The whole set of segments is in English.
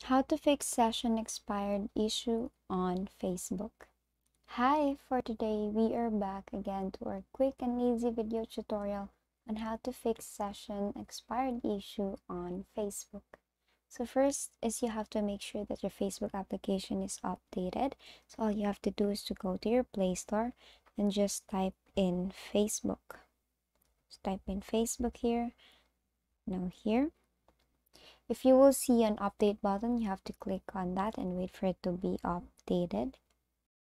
How to fix session expired issue on Facebook. Hi, for today we are back again to our quick and easy video tutorial on how to fix session expired issue on Facebook. So first is you have to make sure that your Facebook application is updated. So all you have to do is to go to your Play Store and just type in Facebook. Just type in Facebook here, now here. If you will see an update button, you have to click on that and wait for it to be updated.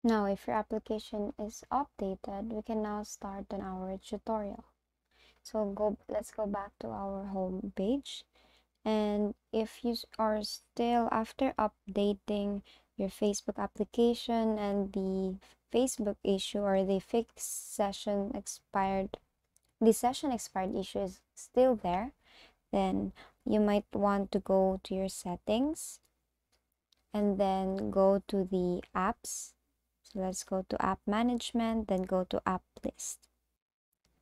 Now, if your application is updated, we can now start on our tutorial. So let's go back to our home page. And if you are still after updating your Facebook application and the Facebook issue or the session expired issue is still there, then you might want to go to your settings and then go to the apps. So let's go to app management, then go to app list.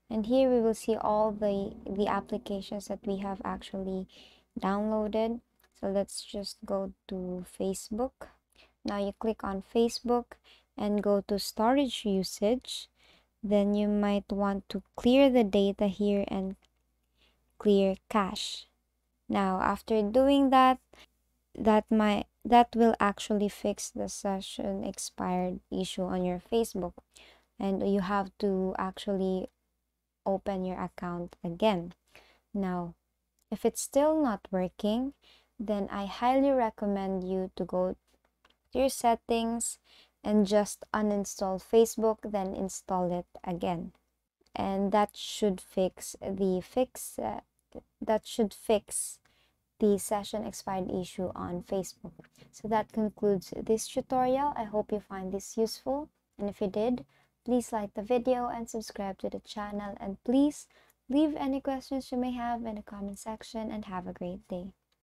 And here we will see all the applications that we have actually downloaded. So let's just go to Facebook. Now you click on Facebook and go to storage usage. Then you might want to clear the data here and clear cache. Now after doing that, that will actually fix the session expired issue on your Facebook, and you have to actually open your account again. Now if it's still not working, then I highly recommend you to go to your settings and just uninstall Facebook, then install it again, and that should fix the session expired issue on Facebook. So that concludes this tutorial. I hope you find this useful, and if you did, please like the video and subscribe to the channel, and please leave any questions you may have in the comment section, and have a great day.